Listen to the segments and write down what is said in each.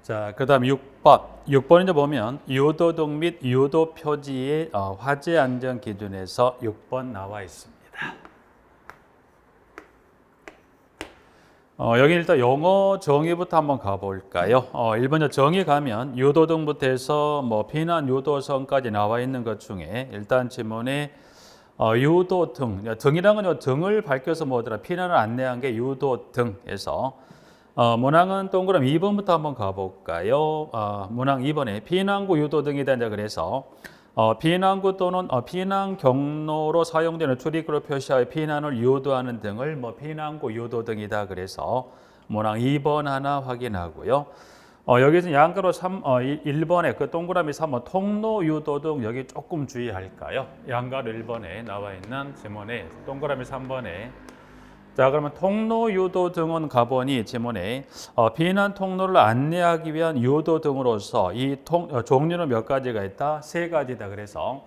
자, 그다음 6번. 6번에 보면 유도등 및 유도 표지의 화재 안전 기준에서 6번 나와 있습니다. 여기 일단 영어 정의부터 한번 가볼까요? 1번 정의 가면 유도등부터 해서 뭐 피난 유도선까지 나와 있는 것 중에 일단 지문에 유도등, 등이라는 건 등을 밝혀서 뭐더라 피난을 안내한 게 유도등에서 문항은 동그라미 2번부터 한번 가볼까요? 문항 2번에 피난구 유도등이다 이제 그래서 피난구 또는 피난 경로로 사용되는 출입구를 표시하여 피난을 유도하는 등을 뭐 피난구 유도등이다 그래서 문항 2번 하나 확인하고요. 여기서 양가로 1번에 그 동그라미 3번 통로 유도등 여기 조금 주의할까요? 양가로 1번에 나와 있는 지문에 동그라미 3번에 자, 그러면 통로 유도 등은 가보니 지문에 비난 통로를 안내하기 위한 유도 등으로서 이 종류는 몇 가지가 있다? 세 가지다. 그래서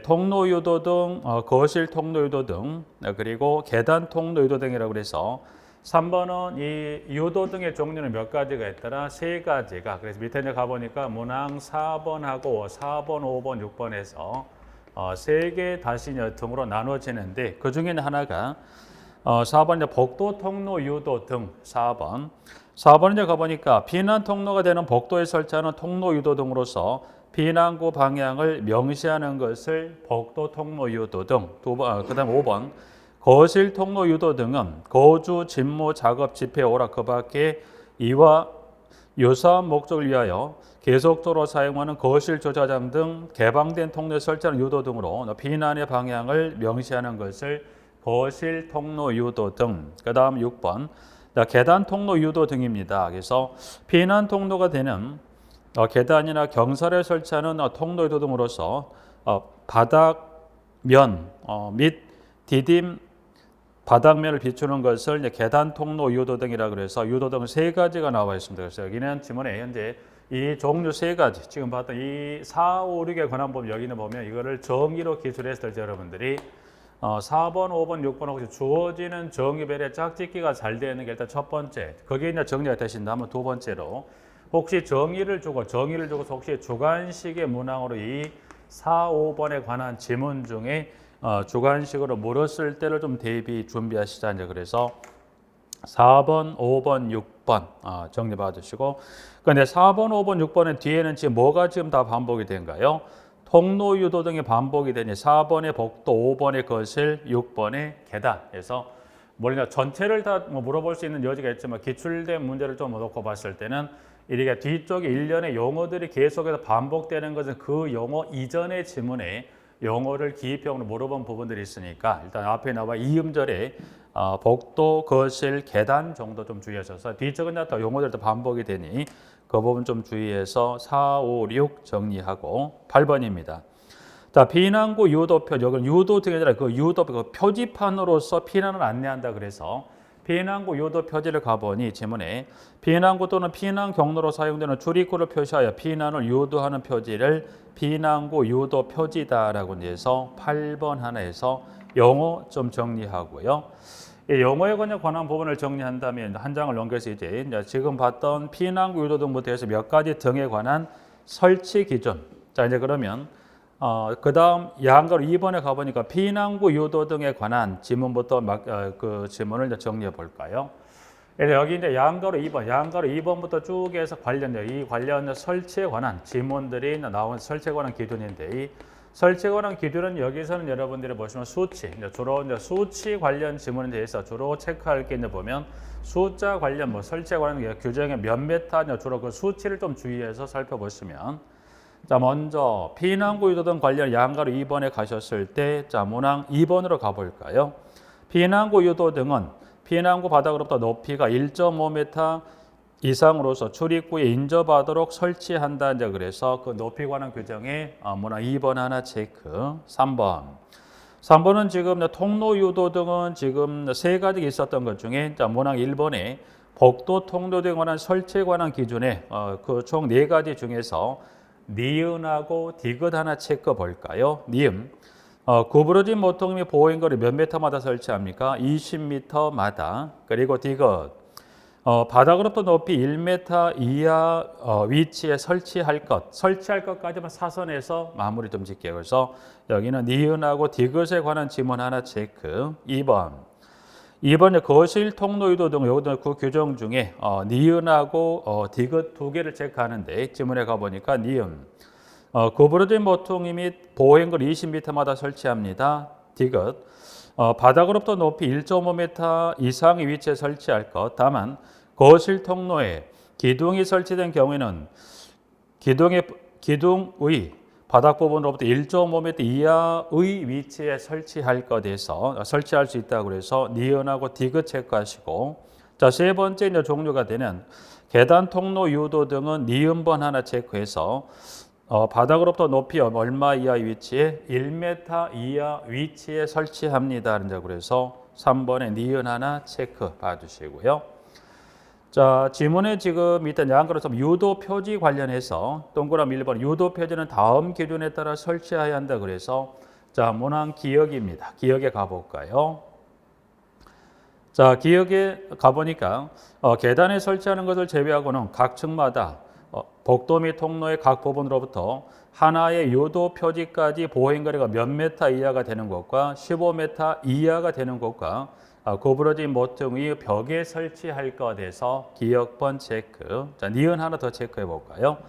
통로 유도 등, 거실 통로 유도 등, 그리고 계단 통로 유도 등이라고 그래서 3번은 이 유도 등의 종류는 몇 가지가 있더라? 세 가지가. 그래서 밑에 이제 가보니까 문항 4번하고 4번, 5번, 6번에서 세 개 다시 등으로 나눠지는데 그 중에는 하나가 4번 이제 복도 통로 유도 등 4번. 4번 이제 가보니까 피난 통로가 되는 복도에 설치하는 통로 유도 등으로서 피난구 방향을 명시하는 것을 복도 통로 유도 등. 그다음 5번 거실 통로 유도 등은 거주, 집무, 작업, 집회, 오락 그 밖에 이와 유사한 목적을 위하여 계속적으로 사용하는 거실 주차장 등 개방된 통로에 설치하는 유도 등으로 피난의 방향을 명시하는 것을 거실 통로 유도 등. 그 다음 6번 계단 통로 유도 등입니다. 그래서 피난 통로가 되는 계단이나 경사를 설치하는 통로 유도 등으로서 바닥면 및 디딤 바닥면을 비추는 것을 계단 통로 유도 등이라 그래서 유도 등 세 가지가 나와 있습니다. 그래서 여기는 지문에 현재 이 종류 세 가지 지금 봤던 이 4, 5, 6에 관한 부분 여기는 보면 이거를 정의로 기술했을 때 여러분들이 4번, 5번, 6번 혹시 주어지는 정의별의 짝짓기가 잘 되는 게 일단 첫 번째. 거기에 이제 정리가 되신다면 두 번째로 혹시 정의를 주고 혹시 주관식의 문항으로 이 4, 5번에 관한 지문 중에 주관식으로 물었을 때를 좀 대비 준비하시자. 이제 그래서 4번, 5번, 6번 정리 받으시고 근데 4번, 5번, 6번의 뒤에는 지금 뭐가 지금 다 반복이 된가요? 통로 유도 등이 반복이 되니 4번의 복도, 5번의 거실, 6번의 계단에서 뭐냐 전체를 다 물어볼 수 있는 여지가 있지만 기출된 문제를 좀 놓고 봤을 때는 이렇게 뒤쪽에 일련의 용어들이 계속해서 반복되는 것은 그 용어 이전의 지문에 용어를 기입형으로 물어본 부분들이 있으니까 일단 앞에 나와 이음절에 복도, 거실, 계단 정도 좀 주의하셔서 뒤쪽은 더 용어들도 반복이 되니 그 부분 좀 주의해서 4, 5, 6 정리하고 8번입니다. 자, 피난구 유도표, 여기는 유도 등이 아니라 그 유도 그 표지판으로서 피난을 안내한다 그래서 피난구 유도 표지를 가보니 지문에 피난구 또는 피난 경로로 사용되는 출입구를 표시하여 피난을 유도하는 표지를 피난구 유도 표지다라고 해서 8번 하나에서 용어 좀 정리하고요. 이 용어에 관한 부분을 정리한다면 한 장을 넘겨서 이제 지금 봤던 피난구 유도 등부터 해서 몇 가지 등에 관한 설치 기준. 자, 이제 그러면 그 다음 양가로 2번에 가보니까 피난구 유도 등에 관한 지문부터 그 지문을 이제 정리해 볼까요? 여기 이제 양가로 2번부터 쭉 해서 이 관련 설치에 관한 지문들이 나온 설치에 관한 기준인데 이 설치에 관한 기준은 여기서는 여러분들이 보시면 수치, 주로 수치 관련 지문에 대해서 주로 체크할 게 보면 숫자 관련 설치에 관한 규정의 몇 메타 주로 그 수치를 좀 주의해서 살펴보시면 자, 먼저 피난구 유도 등 관련 양가로 2번에 가셨을 때 자, 문항 2번으로 가볼까요? 피난구 유도 등은 피난구 바닥으로부터 높이가 1.5m 이상으로서 출입구에 인접하도록 설치한다. 이제 그래서 그 높이 관한 규정에 문항 2번 하나 체크. 3번은 지금 통로 유도 등은 지금 세 가지 있었던 것 중에 자, 문항 1번에 복도 통로 등에 관한 설치에 관한 기준에 그 총 네 가지 중에서 니은하고 디귿 하나 체크 볼까요? 니은. 구부러진 모퉁이 보행거리 몇 미터마다 설치합니까? 20m마다. 그리고 디귿. 바닥으로부터 높이 1m 이하 위치에 설치할 것까지만 사선에서 마무리 좀 짓게요. 그래서 여기는 니은하고 디귿에 관한 지문 하나 체크. 2번 거실 통로 유도 등 여기도 그 규정 중에 니은하고 디귿 두 개를 체크하는데 지문에 가보니까 니은 구부러진 모퉁이 및 보행걸 20m마다 설치합니다. 디귿 바닥으로부터 높이 1.5m 이상의 위치에 설치할 것. 다만 거실 통로에 기둥이 설치된 경우에는 기둥의 바닥 부분으로부터 1.5m 이하의 위치에 설치할 것에서 설치할 수 있다고 그래서 니은하고 디귿 체크하시고, 자, 세 번째 이제 종류가 되는 계단 통로 유도 등은 니은번 하나 체크해서 바닥으로부터 높이 얼마 이하의 위치에 1m 이하 위치에 설치합니다. 그래서 3번에 니은 하나 체크 봐주시고요. 자, 지문에 지금 일단 양가로 유도 표지 관련해서 동그라미 1번 유도 표지는 다음 기준에 따라 설치해야 한다. 그래서 자, 문항 기역입니다. 기역에 가볼까요? 자, 기역에 가보니까 계단에 설치하는 것을 제외하고는 각 층마다 복도 및 통로의 각 부분으로부터 하나의 유도 표지까지 보행거리가 몇 메타 이하가 되는 곳과 15m 이하가 되는 곳과 구부러진 모퉁이 벽에 설치할 것에서 기역번 체크. 자, 니은 하나 더 체크해 볼까요?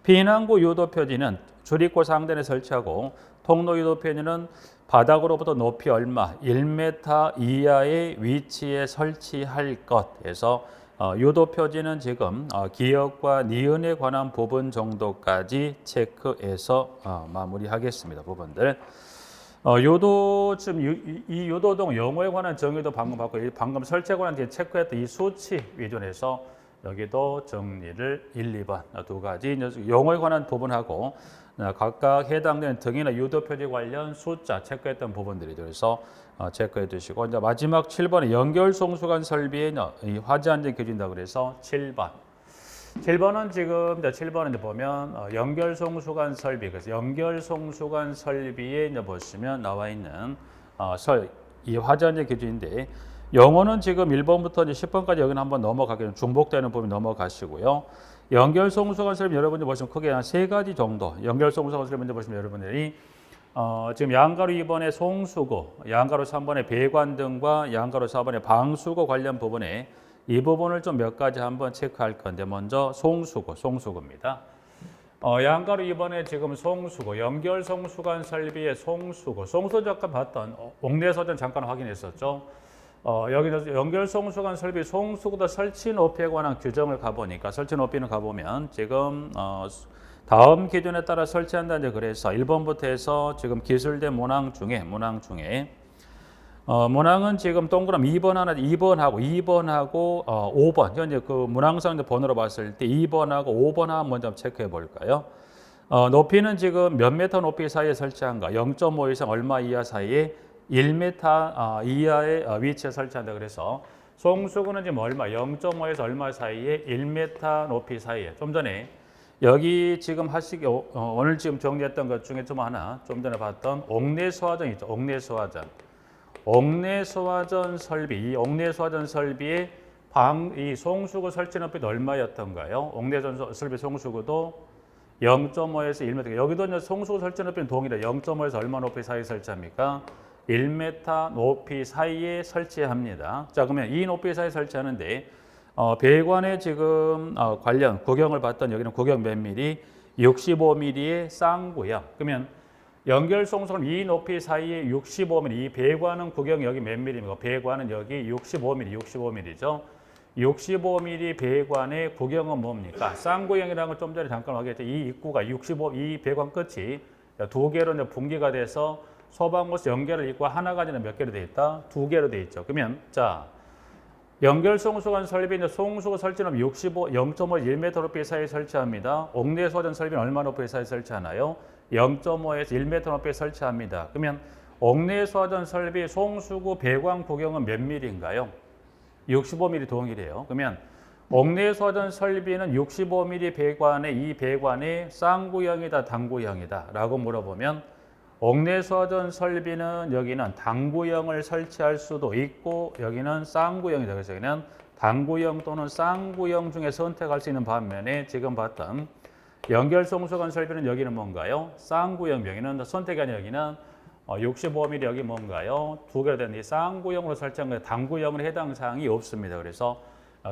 피난구 유도 표지는 출입구 상단에 설치하고 통로 유도 표지는 바닥으로부터 높이 얼마 1m 이하의 위치에 설치할 것에서 유도 표지는 지금 기역과 니은에 관한 부분 정도까지 체크해서 마무리하겠습니다. 부분들. 유도 지금 이 유도동 용어에 관한 정의도 방금 받고 방금 설치에 관한 체크했던 이 수치 위준해서 여기도 정리를 1, 2번 두 가지 용어에 관한 부분하고 각각 해당되는 등이나 유도 표지 관련 숫자 체크했던 부분들이죠. 그래서 체크해 두시고 이제 마지막 7번에 연결 송수관 설비의 이 화재 안전 기준이다. 그래서 7번은 지금 이제 7번은 이제 보면 연결 송수관 설비. 그래서 연결 송수관 설비에 이제 보시면 나와 있는 이 화재 안전 기준인데 영어는 지금 1번부터 이제 10번까지 여기는 한번 넘어가게 중복되는 부분 넘어가시고요. 연결 송수관 설비 여러분들 보시면 크게 한 세 가지 정도. 연결 송수관 설비 먼저 보시면 여러분들이 지금 양가로 2번의 송수구, 양가로 3번의 배관 등과 양가로 4번의 방수구 관련 부분에 이 부분을 좀 몇 가지 한번 체크할 건데 먼저 송수구입니다. 양가로 2번에 지금 송수구, 연결 송수관 설비의 송수구 잠깐 봤던 옥내소전 잠깐 확인했었죠. 여기 연결 송수관 설비 송수구도 설치 높이에 관한 규정을 가보니까 설치 높이는 가보면 지금 다음 기준에 따라 설치한다. 이제 그래서 1번부터 해서 지금 기술된 문항 중에 문항은 지금 동그라미 2번하고 5번 현재 그 문항상 번호로 봤을 때 2번하고 5번 한번 먼저 체크해 볼까요? 높이는 지금 몇 메터 높이 사이에 설치한가? 0.5 이상 얼마 이하 사이에 1m 이하의 위치에 설치한다. 그래서 송수구는 지금 얼마 0.5에서 얼마 사이에 1m 높이 사이에 좀 전에 여기 지금 오늘 지금 정리했던 것 중에 좀 하나 좀 전에 봤던 옥내소화전 있죠. 옥내소화전 설비. 이 옥내소화전 설비의 이 송수구 설치 높이는 얼마였던가요? 옥내소화전 설비 송수구도 0.5에서 1m. 여기도 이제 송수구 설치 높이는 동일해. 0.5에서 얼마 높이 사이에 설치합니까? 1m 높이 사이에 설치합니다. 자, 그러면 이 높이 사이에 설치하는데 배관에 지금 관련 구경을 봤던 여기는 구경 몇 미리? 65mm의 쌍구요. 그러면 연결 송수는 이 높이 사이에 65mm. 이 배관은 구경 여기 몇 미리입니까? 배관은 여기 65mm죠. 65mm 배관의 구경은 뭡니까? 쌍구형이라는 걸 좀 전에 잠깐 하겠죠. 이 입구가 이 배관 끝이 두 개로 이제 분기가 돼서 소방호스 연결을 입구 하나가 아니라 몇 개로 돼 있다? 두 개로 돼 있죠. 그러면 자, 연결 송수관 설비는 송수구 설치는 0.5, 1m 높이 사이에 설치합니다. 옥내소화전 설비는 얼마 높이 사이에 설치하나요? 0.5에서 1m 높이에 설치합니다. 그러면 옥내소화전 설비 송수구 배관 구경은 몇 mm인가요? 65mm 동일해요. 그러면 옥내소화전 설비는 65mm 배관에 이 배관이 쌍구형이다, 단구형이다 라고 물어보면 옥내소화전 설비는 여기는 단구형을 설치할 수도 있고 여기는 쌍구형이다. 그래서 여기는 당구형 또는 쌍구형 중에 선택할 수 있는 반면에 지금 봤던 연결송수관 설비는 여기는 뭔가요? 쌍구형 여기는 선택이 아니라 여기는 65mm 여기 뭔가요? 두 개로 된 이 쌍구형으로 설정한 거예요. 당구형은 해당 사항이 없습니다. 그래서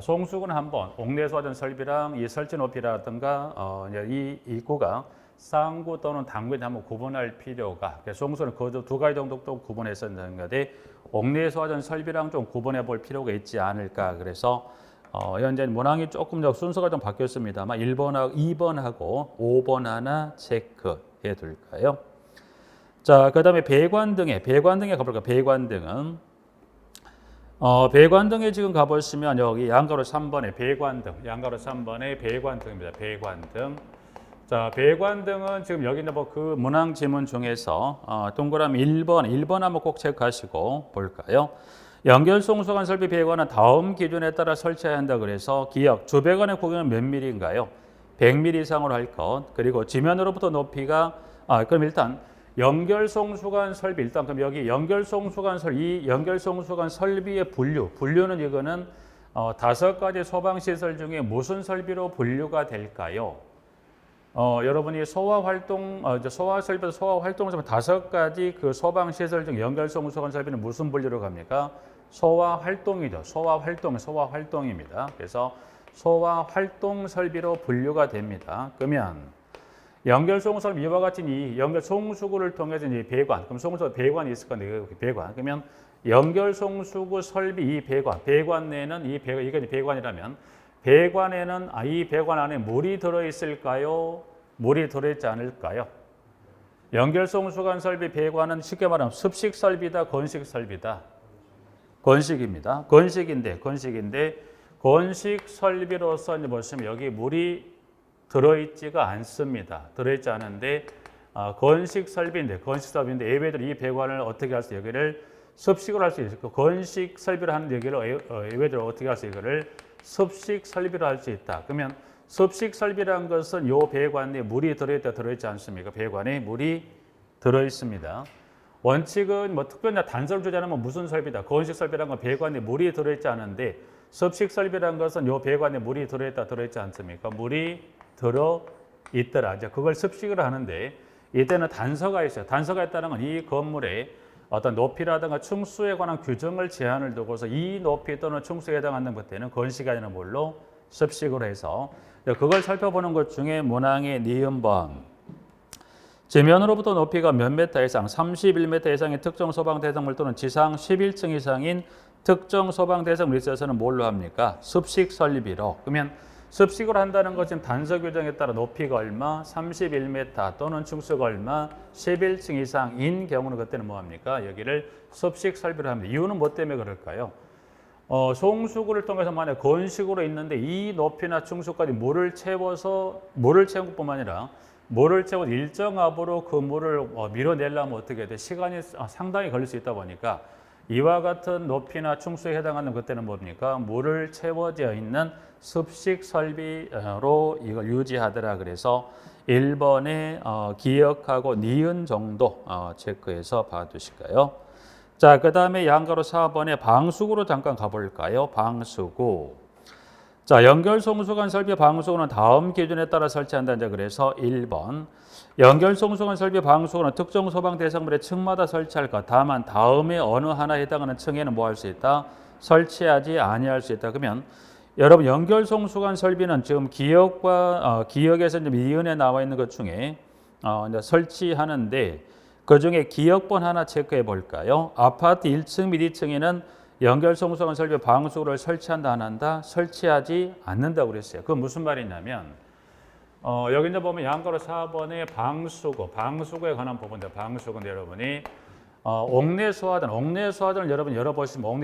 송수구는 한번 옥내소화전 설비랑 이 설치 높이라든가 이 입구가 쌍구 또는 당구에 한번 구분할 필요가. 송수는 그 두 가지 정도 또 구분해서 있는데 옥내소화전 설비랑 좀 구분해 볼 필요가 있지 않을까. 그래서 현재 문항이 조금 더 순서가 좀 바뀌었습니다만 1번하고 2번하고 5번 하나 체크해 둘까요? 자, 그다음에 배관등에 가볼까? 배관등은 배관등에 지금 가보시면 여기 양가로 3번에 배관등, 양가로 3번에 배관등입니다. 배관등. 자, 배관등은 지금 여기 있는 그 문항 지문 중에서 동그라미 1번 한번 꼭 체크하시고 볼까요? 연결송수관 설비 배관은 다음 기준에 따라 설치해야 한다. 그래서 기역 주배관의 구경은 몇 mm인가요? 100mm 이상으로 할 것. 그리고 지면으로부터 높이가 그럼 일단 연결송수관 설비 일단 그럼 여기 연결송수관 설비 이 연결송수관 설비의 분류는 이거는 5가지 소방시설 중에 무슨 설비로 분류가 될까요? 여러분이 소화 활동, 소화 설비, 소화 활동을 하면 5가지 그 소방 시설 중 연결송수관 설비는 무슨 분류로 갑니까? 소화 활동이죠. 소화 활동입니다. 그래서 소화 활동 설비로 분류가 됩니다. 그러면 연결송수 설비 이와 같은 이 연결송수구를 통해서 이제 배관, 그럼 송수 배관이 있을 건데 배관. 그러면 연결송수구 설비 이 배관 내에는 이게 배관이라면. 배관에는 이 배관 안에 물이 들어있을까요? 물이 들어있지 않을까요? 연결송수관 설비 배관은 쉽게 말하면 습식 설비다, 건식 설비다. 건식입니다. 건식인데 건식 설비로서 이제 보시면 여기 물이 들어있지가 않습니다. 들어있지 않은데 건식 설비인데 예외적으로 이 배관을 어떻게 할 수 있어요? 여기를 습식으로 할 수 있어요. 건식 설비를 하는 여기를 예외적으로 어떻게 할 수 있어요? 이거를 습식 설비로 할 수 있다. 그러면 습식 설비라는 것은 이 배관에 물이 들어있다, 들어있지 않습니까? 배관에 물이 들어있습니다. 원칙은 특별히 단서를 주지 않으면 무슨 설비다? 건식 설비라는 건 배관에 물이 들어있지 않은데 습식 설비라는 것은 이 배관에 물이 들어있다, 들어있지 않습니까? 물이 들어있더라. 이제 그걸 습식을 하는데 이때는 단서가 있어요. 단서가 있다는 건 이 건물에 어떤 높이라든가 층수에 관한 규정을 제한을 두고서 이 높이 또는 층수에 해당하는 것들은 건식이 아니라 뭘로? 습식으로 해서 그걸 살펴보는 것 중에 문항의 니은번 지면으로부터 높이가 몇 미터 이상, 31m 이상의 특정 소방 대상물 또는 지상 11층 이상인 특정 소방 대상물에 있어서는 뭘로 합니까? 습식 설비로. 그러면 습식으로 한다는 것은 단서 규정에 따라 높이가 얼마, 31m 또는 층수가 얼마, 11층 이상인 경우는 그때는 뭐합니까? 여기를 습식 설비로 합니다. 이유는 뭐 때문에 그럴까요? 송수구를 통해서 만약 건식으로 있는데 이 높이나 층수까지 물을 채운 것뿐만 아니라 물을 채워 일정 압으로 그 물을 밀어내려면 어떻게 돼? 시간이 상당히 걸릴 수 있다 보니까 이와 같은 높이나 층수에 해당하는 그때는 뭡니까? 물을 채워져 있는 습식 설비로 이걸 유지하더라. 그래서 1번에 기역하고 니은 정도 체크해서 봐두실까요? 자, 그 다음에 양가로 4번에 방수구로 잠깐 가볼까요? 방수구. 자, 연결송수관 설비 방수구는 다음 기준에 따라 설치한다. 이제 그래서 1번. 연결송수관 설비 방수구는 특정 소방 대상물의 층마다 설치할 것. 다만 다음에 어느 하나에 해당하는 층에는 뭐 할 수 있다? 설치하지 아니할 수 있다. 그러면 여러분 연결송수관 설비는 지금 기역에서 이제 미은에 나와 있는 것 중에 이제 설치하는데 그 중에 기역번 하나 체크해 볼까요? 아파트 1층 및 2층에는 연결송수관 설비 방수구를 설치한다 안 한다? 설치하지 않는다고 그랬어요. 그건 무슨 말이냐면 여기 이제 보면 양가로 4번에 방수구에 관한 부분인데 방수구인데 여러분이 옥내소화전을 여러분 열어보시면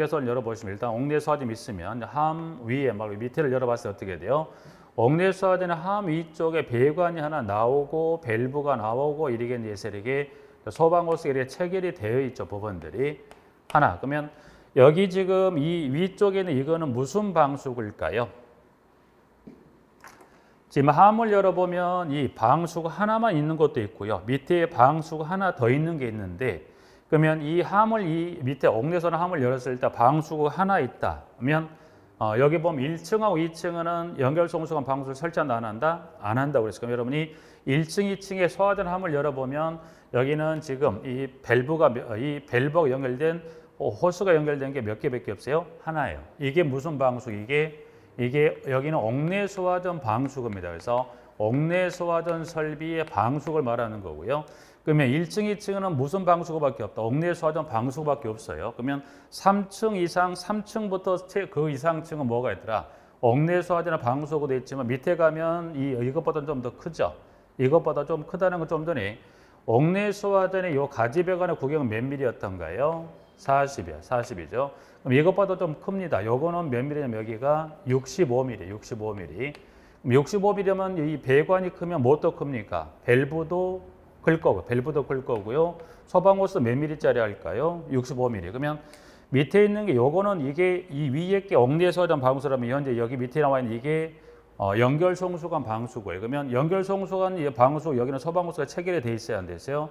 일단 옥내소화전이 있으면 함 위에 막 밑에를 열어봤을 때 어떻게 돼요? 옥내소화전의 함 위쪽에 배관이 하나 나오고 밸브가 나오고 이렇게 소방호스 이렇게 체결이 되어 있죠. 부분들이 하나. 그러면 여기 지금 이 위쪽에는 이거는 무슨 방수구일까요? 지금 함을 열어보면 이 방수구 하나만 있는 것도 있고요. 밑에 방수구 하나 더 있는 게 있는데 그러면 이 밑에 옥내소나 함을 열었을 때 방수구 하나 있다. 그러면 여기 보면 1층하고 2층은 연결 송수관 방수를 설치한다 안 한다? 안 한다고 그랬어요. 그럼 여러분이 1층, 2층에 소화전함을 열어보면 여기는 지금 이 밸브가 연결된 호스가 연결된 게 몇 개밖에 없어요? 하나예요. 이게 무슨 방수? 이게 여기는 옥내 소화전 방수구입니다. 그래서 옥내 소화전 설비의 방수구를 말하는 거고요. 그러면 1층, 2층은 무슨 방수구밖에 없다? 옥내 소화전 방수구밖에 없어요. 그러면 3층 이상, 3층부터 그 이상층은 뭐가 있더라? 옥내 소화전의 방수구도 있지만 밑에 가면 이것보다 좀 더 크죠. 이것보다 좀 크다는 건 좀 전에 옥내 소화전의 요 가지배관의 구경은 몇 밀리였던가요? 40이야, 40이죠. 그럼 이것보다 좀 큽니다. 요거는 몇 밀리냐면 여기가 65mm, 65mm. 65mm면 이 배관이 크면 뭣도 큽니까? 밸브도 클 거고요. 소방호스 몇 mm짜리 할까요? 65mm. 그러면 밑에 있는 게 요거는 이게 이 위에 게 옥내 소화전 방수라면 현재 여기 밑에 나와 있는 이게 연결 송수관 방수고요. 그러면 연결 송수관 방수 여기는 소방호스가 체결이 돼 있어요, 안 됐어요?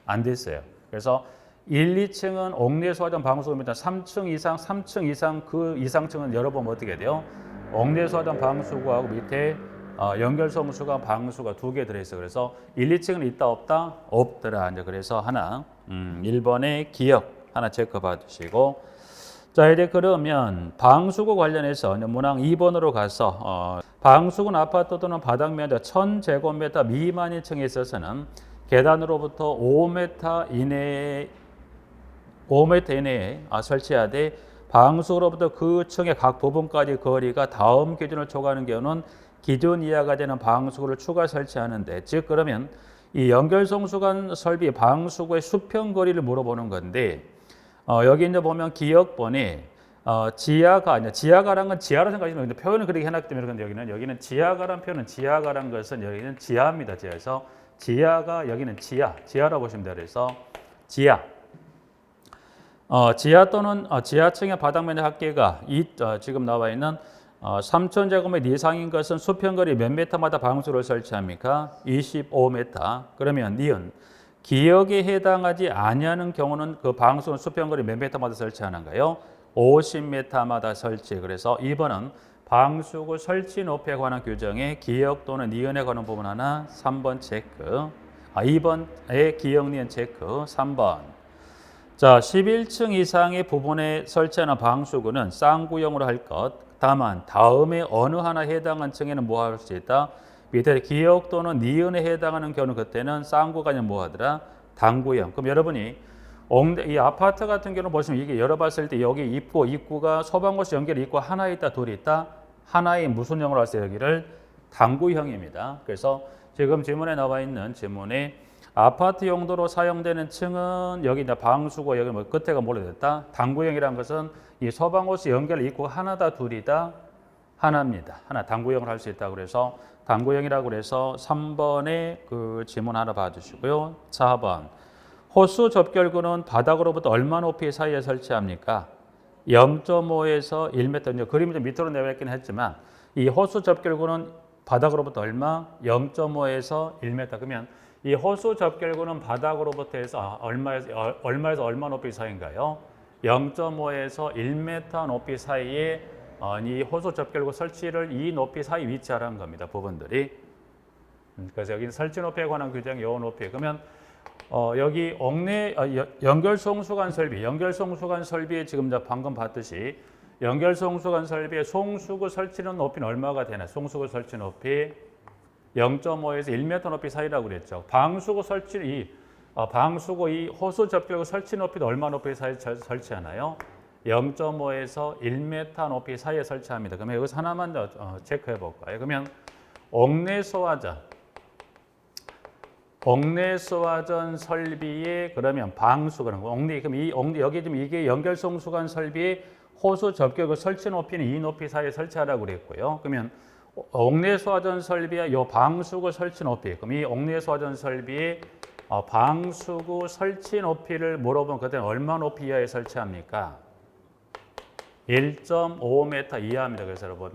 안 됐어요. 그래서 1, 2층은 옥내 소화전 방수구입니다. 3층 이상 그 이상층은 열어보면 어떻게 돼요? 옥내 소화전 방수구하고 밑에 연결 송수관 방수가 2개 들어있어요. 그래서 1, 2층은 있다 없다? 없더라. 이제 그래서 하나 1번의 기억 하나 체크 받으시고, 자 이제 그러면 방수구 관련해서 문항 2번으로 가서 방수군 아파트 또는 바닥 면적 1000제곱미터 미만인 층에 있어서는 계단으로부터 5m 이내에 설치하되 방수로부터 그 층의 각 부분까지 거리가 다음 기준을 초과하는 경우는 기준 이하가 되는 방수구를 추가 설치하는데, 즉 그러면 이 연결송수관 설비 방수구의 수평 거리를 물어보는 건데, 여기 이제 보면 기역번에 지하가란 건 지하로 생각하시면 되는데 표현을 그렇게 해놨기 때문에 그런데 여기는 지하가란 표현은 지하가란 것은 여기는 지하입니다. 지하에서 지하가 여기는 지하라고 보시면 돼요. 그래서 지하 또는 지하층의 바닥 면적 합계가 지금 나와 있는 3,000제곱미터 이상인 것은 수평거리 몇 미터마다 방수를 설치합니까? 25m. 그러면 니은 기역에 해당하지 아니하는 경우는 그 방수는 수평거리 몇 미터마다 설치하는가요? 50m마다 설치. 그래서 2번은 방수구 설치 높이에 관한 규정에 기역 또는 니은에 관한 부분 하나 3번 체크. 2번의 기역 니은 체크 3번. 자, 11층 이상의 부분에 설치하는 방수구는 쌍구형으로 할 것. 다만 다음에 어느 하나 해당한 층에는 뭐 할 수 있다? 밑에 기역 또는 니은에 해당하는 경우는 그때는 쌍구가 아니라 뭐 하더라? 단구형. 그럼 여러분이 이 아파트 같은 경우는 보시면 이게 열어봤을 때 여기 입구가 소방호스 연결 입구 하나 있다, 둘 있다? 하나의 무슨 형으로 할까요? 여기를 단구형입니다. 그래서 지금 지문에 나와 있는 지문에 아파트 용도로 사용되는 층은 여기 이제 방수고 여기 뭐 끝에가 뭘로 됐다? 단구형이라는 것은 이 소방호스 연결 입구가 하나다, 둘이다? 하나입니다. 하나 단구형을 할 수 있다. 그래서 단구형이라고 그래서 3번에 그 지문 하나 봐주시고요. 4번. 호수 접결구는 바닥으로부터 얼마 높이 사이에 설치합니까? 0.5에서 1m. 이제 그림이 좀 밑으로 내려 있긴 했지만 이 호수 접결구는 바닥으로부터 얼마? 0.5에서 1m. 그러면 이 호수 접결구는 바닥으로부터 해서 얼마에서 얼마 높이 사이인가요? 0.5에서 1m 높이 사이에 이 호수 접결구 설치를 이 높이 사이 위치하라는 겁니다. 부분들이. 그래서 여기는 설치 높이에 관한 규정이 요 높이. 그러면 여기 연결송수관 설비에 지금 방금 봤듯이 연결송수관 설비의 송수구 설치는 높이는 얼마가 되나? 송수구 설치 높이 0.5에서 1m 높이 사이라고 그랬죠. 방수구 이 호수 접결구 설치 높이도 얼마 높이 사이에 설치하나요? 0.5에서 1m 높이 사이에 설치합니다. 그러면 여기서 하나만 더 체크해 볼까요? 그러면 옥내 소화전 설비의 그러면 방수 그런 거 그럼 여기 지금 이게 연결송수관 설비의 호수 접결구 설치 높이는 이 높이 사이에 설치하라고 그랬고요. 그러면 옥내 소화전 설비의 요 방수구 설치 높이. 그럼 이 옥내 소화전 설비의 방수구 설치 높이를 물어보면 그때는 얼마 높이 이하에 설치합니까? 1.5m 이하입니다. 그래서 여러분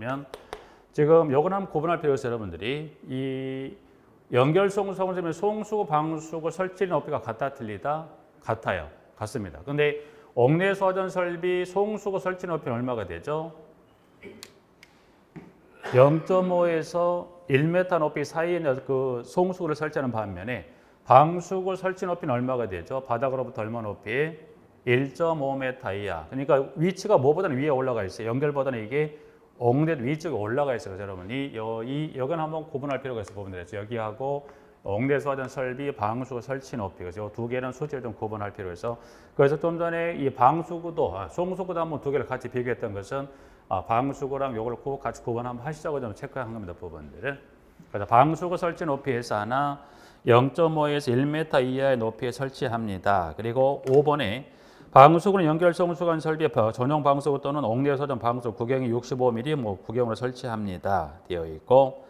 지금 요건 한번 구분할 필요가 있어요. 여러분들이 이 연결송수관 송수구 방수구 설치 높이가 같다 틀리다? 같아요. 같습니다. 근데 옥내 소화전 설비 송수구 설치 높이는 얼마가 되죠? 0.5에서 1m 높이 사이에 그 송수구를 설치하는 반면에 방수구 설치 높이는 얼마가 되죠? 바닥으로부터 얼마 높이? 1.5m 이하. 그러니까 위치가 뭐보다는 위에 올라가 있어요. 연결보다는 이게 옹대 위쪽에 올라가 있어요. 그래서 여러분 여기는 한번 구분할 필요가 있어 부분들에서 여기하고 옹대 소화전 설비 방수구 설치 높이. 그래서 이 두 개는 수치를 좀 구분할 필요가 있어. 그래서 좀 전에 이 방수구도 송수구도 한번 두 개를 같이 비교했던 것은 방수구랑 요걸 같이 구분 한번 하시자고 좀 체크한 겁니다. 부분들을. 그래서 방수구 설치 높이에서 하나 0.5에서 1m 이하의 높이에 설치합니다. 그리고 5번에 방수구는 연결 송수관 설비 전용 방수구 또는 옥내소전 방수구 구경이 65mm 구경으로 설치합니다. 되어 있고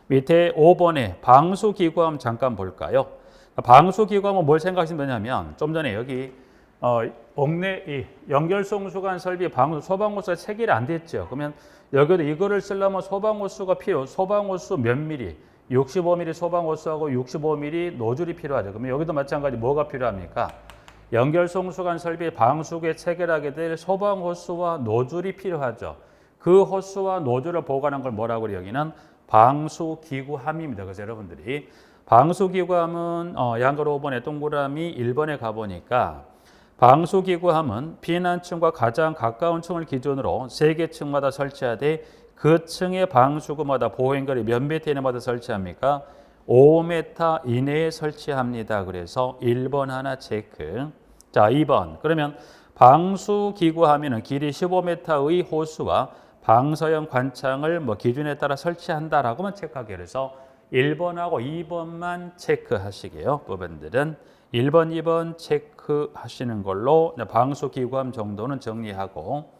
밑에 5번에 방수기구함 잠깐 볼까요? 방수기구함은 뭘 생각하시면 되냐면 좀 전에 여기 옥내 연결 송수관 설비 소방호수가 체결이 안 됐죠. 그러면 여기도 이거를 쓰려면 소방호수가 소방호수 몇 미리 65mm 소방호수하고 65mm 노즐이 필요하죠. 그러면 여기도 마찬가지 뭐가 필요합니까? 연결 송수관 설비 방수구에 체결하게 될 소방호수와 노즐이 필요하죠. 그 호수와 노즐을 보관한 걸 뭐라고 그래요? 여기는 방수기구함입니다. 그래서 여러분들이 방수기구함은 양가로 5번에 동그라미 1번에 가보니까 방수기구함은 피난층과 가장 가까운 층을 기준으로 3개 층마다 설치하되 그 층의 방수구마다 보행거리 몇 미터 이내마다 설치합니까? 5m 이내에 설치합니다. 그래서 1번 하나 체크. 자, 2번. 그러면 방수기구 하면은 길이 15m의 호수와 방서형 관창을 기준에 따라 설치한다라고만 체크하게 해서 1번하고 2번만 체크하시게요. 부분들은 1번, 2번 체크하시는 걸로 방수기구함 정도는 정리하고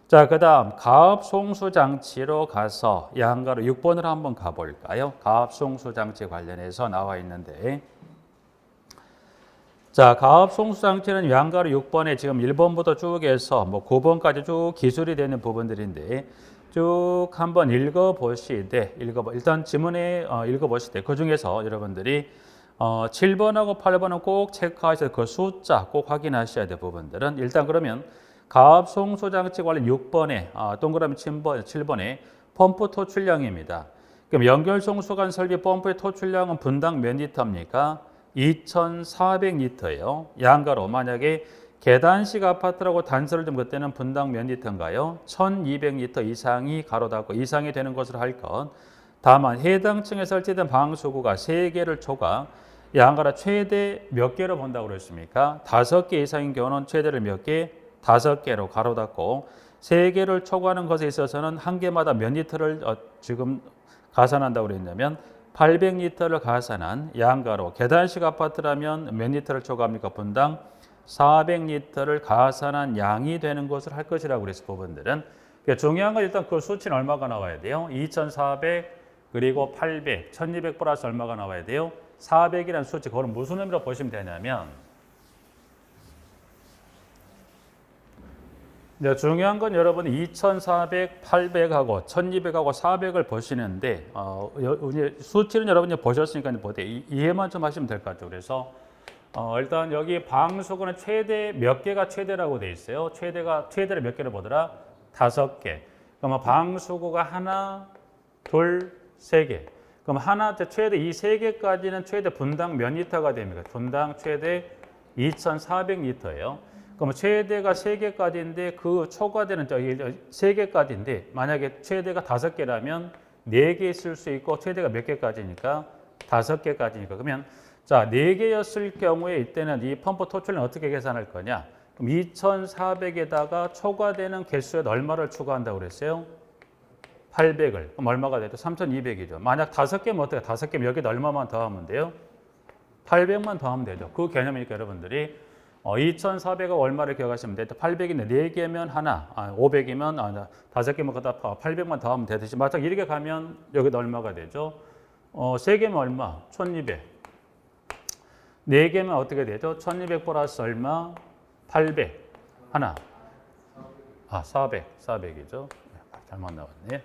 자, 그 다음 가압송수장치로 가서 양가로 6번으로 한번 가볼까요? 가압송수장치 관련해서 나와 있는데 자, 가압송수장치는 양가로 6번에 지금 1번부터 쭉 해서 9번까지 쭉 기술이 되는 부분들인데 쭉 한번 읽어보시되 일단 지문에 읽어보시되 그 중에서 여러분들이 7번하고 8번은 꼭 체크하셔서 그 숫자 꼭 확인하셔야 될 부분들은 일단 그러면 가압송수장치 관련 6번에 동그라미 7번에 펌프 토출량입니다. 그럼 연결송수관 설비 펌프의 토출량은 분당 몇 리터입니까? 2,400리터예요. 양가로 만약에 계단식 아파트라고 단서를 좀 그때는 분당 몇 리터인가요? 1,200리터 이상이 가로 닫고 이상이 되는 것으로 할 것. 다만 해당 층에 설치된 방수구가 3개를 초과 양가로 최대 몇 개로 본다고 그랬습니까? 5개 이상인 경우는 최대를 몇 개? 5개로 가로 닫고 3개를 초과하는 것에 있어서는 한 개마다 몇 리터를 지금 가산한다고 그랬냐면 800리터를 가산한 양가로 계단식 아파트라면 몇 리터를 초과합니까? 분당 400리터를 가산한 양이 되는 것을 할 것이라고 그래서 부분들은 중요한 건 일단 그 수치는 얼마가 나와야 돼요? 2,400 그리고 800, 1,200 플러스 얼마가 나와야 돼요? 400이라는 수치 그거는 무슨 의미로 보시면 되냐면 중요한 건 여러분 2,400, 800하고 1,200하고 400을 보시는데 수치는 여러분이 보셨으니까 이해만 좀 하시면 될 것 같아요. 그래서 일단 여기 방수구는 최대 몇 개가 최대라고 돼 있어요. 최대를 몇 개를 보더라? 5개. 그러면 방수구가 하나, 둘, 세 개. 그럼 최대 이 세 개까지는 최대 분당 몇 리터가 됩니까? 분당 최대 2,400리터예요. 그럼 최대가 3개까지인데 그 초과되는 3개까지인데 만약에 최대가 5개라면 4개 있을 수 있고 최대가 몇 개까지니까 5개까지니까 그러면 자 4개였을 경우에 이때는 이 펌프 토출은 어떻게 계산할 거냐? 그럼 2,400에다가 초과되는 개수에 얼마를 추가한다고 그랬어요? 800을. 그럼 얼마가 돼도 3,200이죠. 만약 5개면 어때요? 5개면 여기다 얼마만 더하면 돼요? 800만 더하면 되죠. 그 개념이니까 여러분들이 2,400을 얼마를 기억하시면 돼요? 800인데 4개면 하나, 500이면 5개면 그다 800만 더하면 되듯이 마찬 이렇게 가면 여기다 얼마가 되죠? 3개면 얼마? 1,200. 4개면 어떻게 되죠? 1,200 플러스 얼마? 800. 하나. 400이죠. 잘못 나왔네.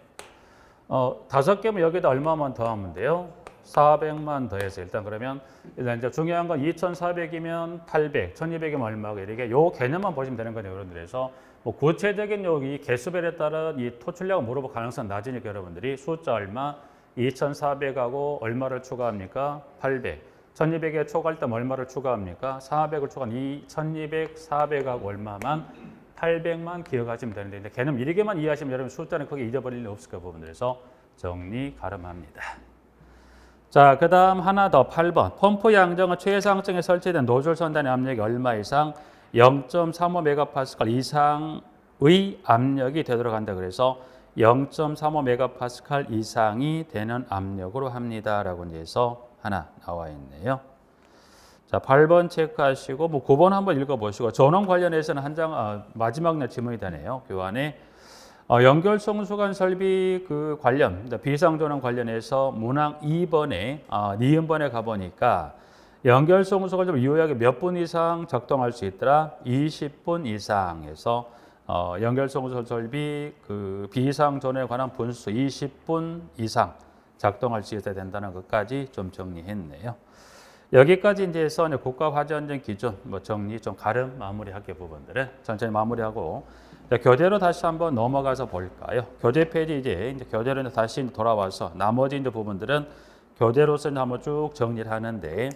5개면 여기다 얼마만 더하면 돼요? 400만 더해서 일단 그러면 일단 이제 중요한 건 2,400이면 800, 1,200이면 얼마고 이렇게 요 개념만 보시면 되는 거네요. 여러분들. 그래서 뭐 구체적인 여기 개수별에 따른 이 토출량을 물어볼 가능성은 낮으니까 여러분들이 숫자 얼마 2,400하고 얼마를 추가합니까? 800. 1,200에 초과할 때 얼마를 추가합니까? 400을 추가한 2,200, 400하고 얼마만? 800만 기억하시면 되는데 근데 개념 이렇게만 이해하시면 여러분 숫자는 크게 잊어버릴 일 없을 그 부분들에서 정리 가름합니다. 자, 그 다음 하나 더 8번. 펌프 양정은 최상층에 설치된 노즐 선단의 압력이 얼마 이상? 0.35메가파스칼 이상의 압력이 되도록 한다. 그래서 0.35메가파스칼 이상이 되는 압력으로 합니다. 라고 이제 해서 하나 나와 있네요. 자, 8번 체크하시고 뭐 9번 한번 읽어보시고 전원 관련해서는 한 장 마지막 날 지문이 되네요. 교환에 연결 송수관 설비 그 관련 비상 전원 관련해서 문항 2번에 니은번에 가보니까 연결 송수관을 유효하게 몇 분 이상 작동할 수 있더라? 20분 이상에서 연결 송수관 설비 그 비상 전원에 관한 분수 20분 이상 작동할 수 있어야 된다는 것까지 좀 정리했네요. 여기까지 이제 해서 국가화재안전 기준 뭐 정리 좀 가름 마무리하게 부분들은 천천히 마무리하고 교재로 다시 한번 넘어가서 볼까요? 교재 페이지 이제 교재로 다시 돌아와서 나머지 이제 부분들은 교재로서 한번 쭉 정리를 하는데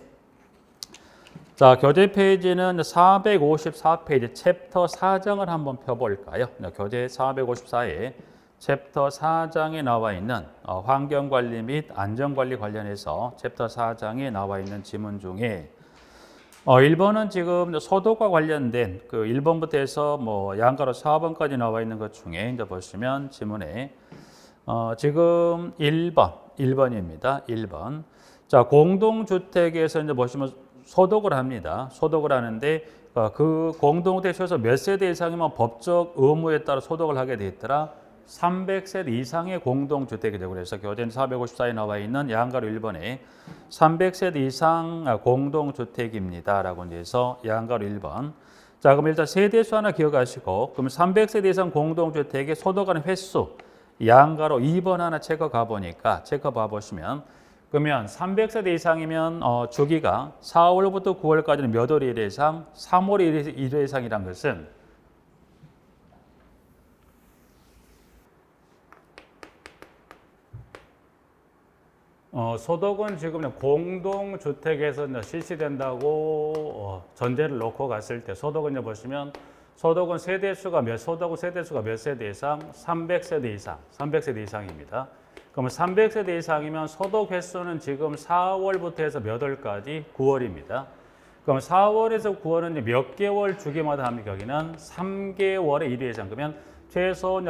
자 교재 페이지는 454페이지 챕터 4장을 한번 펴볼까요? 교재 454에 챕터 4장에 나와 있는 환경관리 및 안전관리 관련해서 챕터 4장에 나와 있는 지문 중에 1번은 지금 소독과 관련된 그 1번부터 해서 뭐 양가로 4번까지 나와 있는 것 중에 이제 보시면 지문에 지금 1번입니다. 1번. 자, 공동주택에서 이제 보시면 소독을 합니다. 소독을 하는데 그 공동주택에서 몇 세대 이상이면 법적 의무에 따라 소독을 하게 돼 있더라. 300세대 이상의 공동주택이죠. 그래서 교재 454에 나와 있는 양가로 1번에 300세대 이상 공동주택입니다. 라고 해서 양가로 1번. 자, 그럼 일단 세대수 하나 기억하시고, 그럼 300세대 이상 공동주택의 소독하는 횟수, 양가로 2번 하나 체크 가보니까, 체크 봐보시면, 그러면 300세대 이상이면 주기가 4월부터 9월까지는 몇 월이 1회 이상, 3월이 1회 이상이란 것은 소독은 지금 공동주택에서 실시된다고 전제를 놓고 갔을 때 소독은 보시면 소독은 세대수가 몇 세대 이상? 300세대 이상, 300세대 이상입니다. 그러면 300세대 이상이면 소독 횟수는 지금 4월부터 해서 몇 월까지? 9월입니다. 그럼 4월에서 9월은 몇 개월 주기마다 합니까? 여기는 3개월에 1회 이상. 그러면 최소 이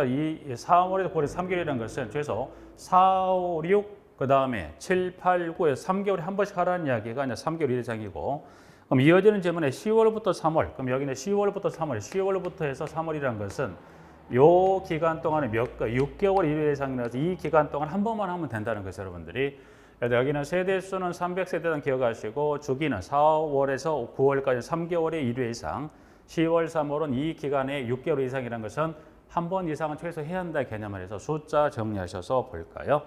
4월에서 9월에 3개월이라는 것은 최소 4, 5, 6 그 다음에 7, 8, 9에 3개월에 한 번씩 하라는 이야기가 이제 3개월 이상이고 그럼 이어지는 질문에 10월부터 3월 그럼 여기는 10월부터 3월 10월부터 해서 3월이라는 것은 요 기간 동안에 6개월 1회 이상이라서 이 기간 동안 한 번만 하면 된다는 거죠 여러분들이. 그래서 여기는 세대수는 300세대는 기억하시고 주기는 4월에서 9월까지 3개월에 1회 이상 10월 3월은 이 기간에 6개월 이상이라는 것은 한 번 이상은 최소 해야 한다는 개념을 해서 숫자 정리하셔서 볼까요?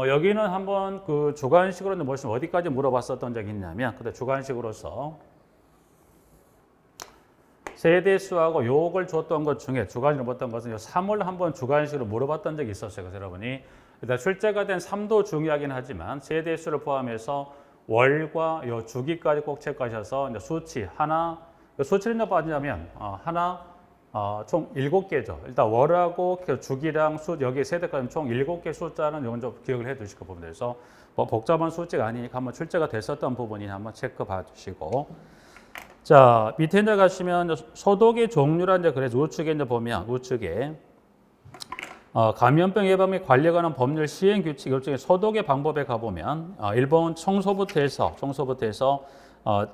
여기는 한번 그 주관식으로 보시면 어디까지 물어봤었던 적이 있냐면 그때 주관식으로서 세대수하고 요걸 줬던 것 중에 주관식으로 봤던 것은 3월 한번 주관식으로 물어봤던 적이 있었어요. 그래서 여러분이 일단 출제가 된 3도 중요하긴 하지만 세대수를 포함해서 월과 요 주기까지 꼭 체크하셔서 이제 수치 하나 수치를 빠지냐면 하나 총 7개죠. 일단 월하고 주기랑 여기 세대까지 총 7개 숫자는 먼저 기억을 해 두시고 보면 돼서 뭐 복잡한 수치가 아니니까 한번 출제가 됐었던 부분이 한번 체크 봐 주시고 자 밑에 이제 가시면 소독의 종류란 이제 그래서 우측에 이제 보면 우측에 감염병 예방 및 관리에 관한 법률 시행 규칙 일종의 소독의 방법에 가보면 일본 청소부터 해서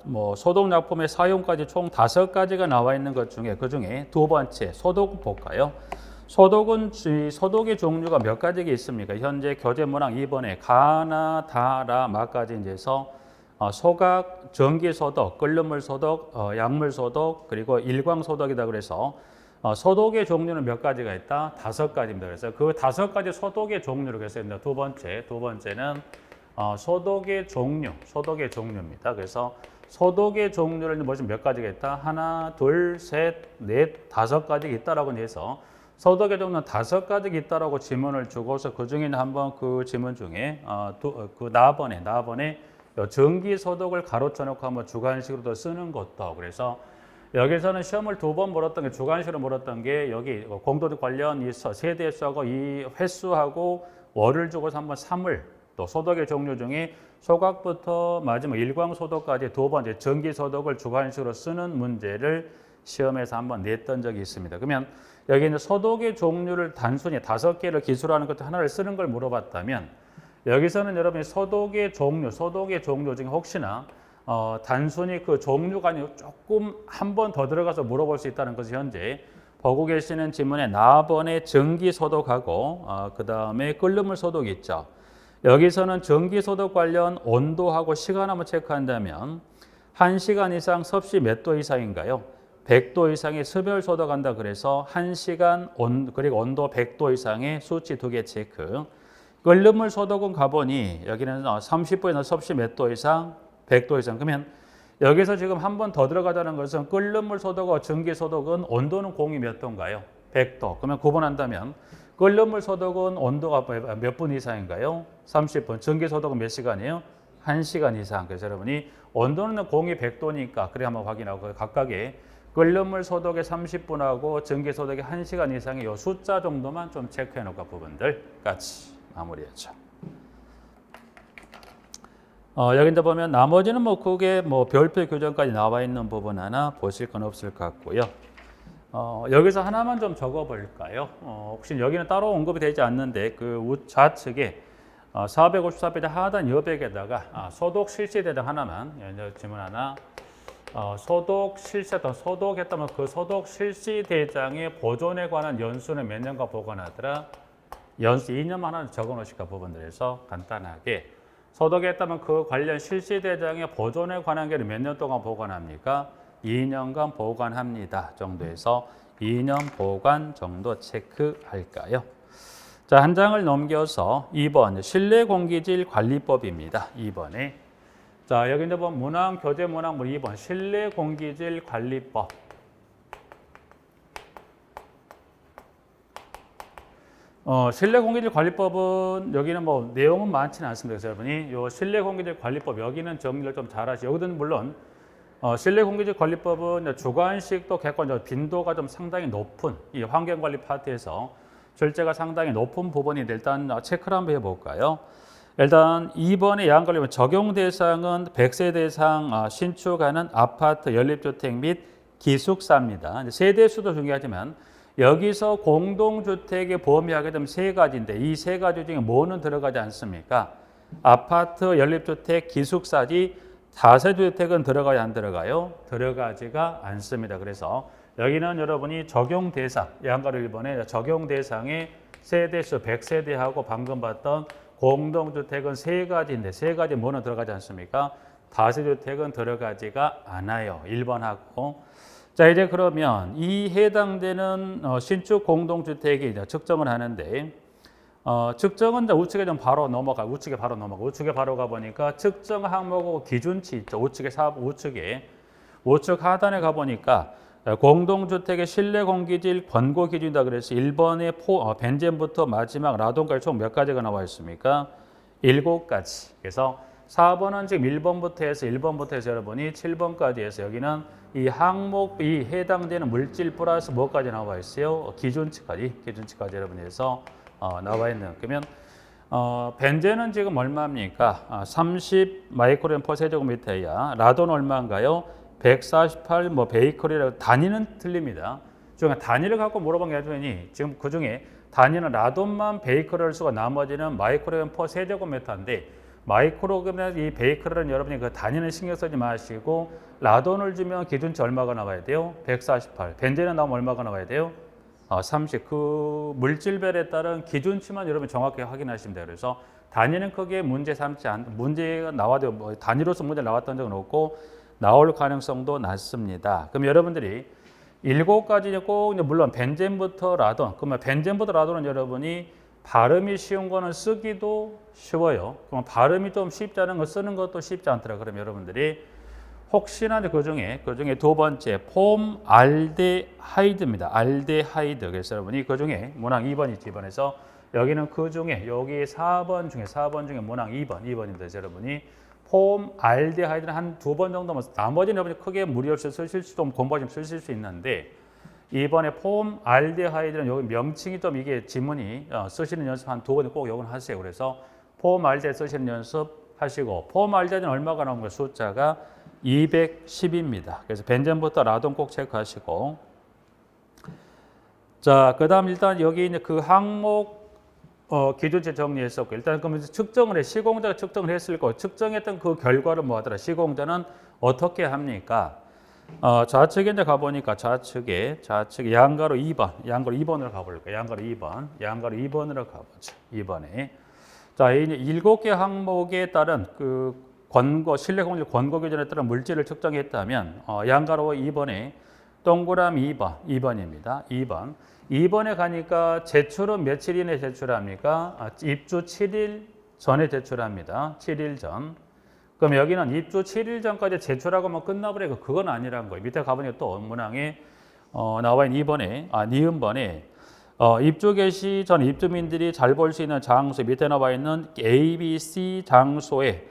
뭐 소독약품의 사용까지 총 5가지가 나와 있는 것 중에 그 중에 두 번째 소독 볼까요? 소독의 종류가 몇 가지가 있습니까? 현재 교재 문항 2번에 가나 다라 마까지 이제서 소각, 전기 소독, 끓는 소독, 약물 소독 그리고 일광 소독이다 그래서 소독의 종류는 몇 가지가 있다? 5가지입니다. 그래서 그 5가지 소독의 종류를 그래서 두 번째는 소독의 종류입니다. 그래서 소독의 종류를 보시면 몇 가지가 있다? 하나, 둘, 셋, 넷, 다섯 가지가 있다라고 해서 소독의 종류는 다섯 가지가 있다라고 지문을 주고서 그 중에는 한번 그 지문 중에 그 나번에 전기 소독을 가로쳐 놓고 한번 주관식으로도 쓰는 것도 그래서 여기서는 시험을 두 번 물었던 게 주관식으로 물었던 게 여기 공도독 관련 이 세대수하고 이 횟수하고 월을 주고서 한번 3을 또 소독의 종류 중에 소각부터 마지막 일광소독까지 두 번째 전기소독을 주관식으로 쓰는 문제를 시험에서 한번 냈던 적이 있습니다. 그러면 여기 있는 소독의 종류를 단순히 5개를 기술하는 것도 하나를 쓰는 걸 물어봤다면 여기서는 여러분이 소독의 종류 중에 혹시나 단순히 그 종류가 아니고 조금 한 번 더 들어가서 물어볼 수 있다는 것이 현재 보고 계시는 지문에 나번에 전기소독하고 그 다음에 끓는물 소독이 있죠. 여기서는 전기소독 관련 온도하고 시간 한번 체크한다면 1시간 이상 섭씨 몇 도 이상인가요? 100도 이상의 습열 소독한다 그래서 1시간 그리고 온도 100도 이상의 수치 2개 체크. 끓는물 소독은 가보니 여기는 30분에서 섭씨 몇 도 이상? 100도 이상. 그러면 여기서 지금 한 번 더 들어가자는 것은 끓는물 소독과 전기 소독은 온도는 공이 몇 도인가요? 100도. 그러면 구분한다면 끓는물 소독은 온도가 몇 분 이상인가요? 30분. 전기 소독은 몇 시간이에요? 1시간 이상. 그래서 여러분이 온도는 공이 100도니까 그래 한번 확인하고 각각의 끓는물 소독에 30분하고 전기 소독에 1시간 이상의 이 숫자 정도만 좀 체크해 놓을까 부분들 같이 마무리하죠. 여기 이제 보면 나머지는 뭐 그게 뭐 별표 교정까지 나와 있는 부분 하나 보실 건 없을 것 같고요. 여기서 하나만 좀 적어 볼까요? 혹시 여기는 따로 언급이 되지 않는데 그 좌측에 454페이지 하단 여백에다가 소독 실시 대장 하나만 질문 하나 소독 실시했던 소독했다면 그 소독 실시 대장의 보존에 관한 연수는 몇 년간 보관하더라? 연수 2년 하나 적어 놓으실까 부분들에서 간단하게 소독했다면 그 관련 실시 대장의 보존에 관한 게 몇 년 동안 보관합니까? 2년간 보관합니다. 정도에서 2년 보관 정도 체크할까요? 자, 한 장을 넘겨서 2번 실내 공기질 관리법입니다. 2번에 자, 여기 이제 보면 문항 교재 문항 2번 실내 공기질 관리법. 실내 공기질 관리법은 여기는 뭐 내용은 많지는 않습니다. 그래서 여러분이 요 실내 공기질 관리법 여기는 정리를 좀 잘 하시고 여기는 물론 실내 공기질 관리법은 주관식도 객관적 빈도가 좀 상당히 높은 이 환경관리 파트에서 출제가 상당히 높은 부분인데 일단 체크를 한번 해볼까요? 일단 2번의 야간관리법 적용 대상은 100세대 이상 신축하는 아파트, 연립주택 및 기숙사입니다. 세대수도 중요하지만 여기서 공동주택에 범위하게 되면 세 가지인데 이 세 가지 중에 뭐는 들어가지 않습니까? 아파트, 연립주택, 기숙사지 다세주택은 들어가야 안 들어가요? 들어가지가 않습니다. 그래서 여기는 여러분이 적용 대상, 양가로 1번에 적용 대상의 세대수 100세대하고 방금 봤던 공동주택은 세 가지인데 세 가지 뭐는 들어가지 않습니까? 다세주택은 들어가지가 않아요. 1번하고. 자, 이제 그러면 이 해당되는 신축 공동주택이 이제 측정을 하는데 측정은 우측에 좀 바로 넘어가. 우측에 바로 가 보니까 측정 항목하고 기준치 있죠. 우측 하단에 가 보니까 공동주택의 실내 공기질 권고 기준이다 그래서 1번의 벤젠부터 마지막 라돈까지 총 몇 가지가 나와 있습니까? 7가지. 그래서 4번은 지금 1번부터 해서 여러분이 7번까지 해서 여기는 이 항목이 해당되는 물질 플러스 뭐까지 나와 있어요? 기준치까지 여러분이 해서 나와 있는. 그러면 벤젠은 지금 얼마입니까? 30 마이크로그램 퍼 세제곱미터야. 라돈 얼마인가요? 148 베이커리라고 단위는 틀립니다. 중에 단위를 갖고 물어본 게 아니니 지금 그 중에 단위는 라돈만 베이커리를 쓰고 나머지는 마이크로그램 퍼 세제곱미터인데 마이크로그램 이 베이커리는 여러분이 그 단위는 신경 쓰지 마시고 라돈을 주면 기준치 얼마가 나와야 돼요? 148. 벤젠은 나오면 얼마가 나와야 돼요? 30. 그 물질별에 따른 기준치만 여러분 정확히 확인하시면 돼요. 그래서 단위는 크게 문제가 나와도 단위로서 문제 나왔던 적은 없고 나올 가능성도 낮습니다. 그럼 여러분들이 7가지 꼭 물론 벤젠부터 라돈. 그러면 벤젠부터 라돈은 여러분이 발음이 쉬운 거는 쓰기도 쉬워요. 그럼 발음이 좀 쉽지 않은 거 쓰는 것도 쉽지 않더라. 그럼 여러분들이 혹시나 그 중에 두 번째 폼알데하이드입니다. 알데하이드. 그래서 여러분이 그 중에 문항 2번이 2번에서 여기는 그 중에 여기 4번 중에 문항 2번입니다. 그래서 여러분이 폼알데하이드는 한 2번 정도만 나머지는 여러분이 크게 무리 없이 쓰실 수 좀 공부하시면 쓰실 수 있는데 이번에 폼알데하이드는 여기 명칭이 좀 이게 지문이 쓰시는 연습 한 2번 꼭 요건 하세요. 그래서 폼알데 쓰시는 연습 하시고 폼알데는 얼마가 나온 거예요? 숫자가 210입니다. 그래서 벤젠부터 라돈 꼭 체크하시고 자, 그다음 일단 여기 있는 그 항목 기준치 정리했었고 일단 그러면 측정을 해 시공자가 측정을 했을 거고 측정했던 그 결과를 뭐 하더라? 시공자는 어떻게 합니까? 좌측에 이제 가보니까 좌측에 양가로 2번으로 가볼까요? 양가로 2번으로 가보죠. 2번에 자, 이 7개 항목에 따른 그 실내 공질 권고 기준에 따른 물질을 측정했다면 양가로 2번에 동그라미 2번입니다. 2번에 가니까 제출은 며칠 이내에 제출합니까? 입주 7일 전에 제출합니다. 7일 전. 그럼 여기는 입주 7일 전까지 제출하고 뭐 끝나버리고 그건 아니라는 거예요. 밑에 가보니까 또 문항에 나와 있는 니은번에 입주 개시 전 입주민들이 잘 볼 수 있는 장소 밑에 나와 있는 A, B, C 장소에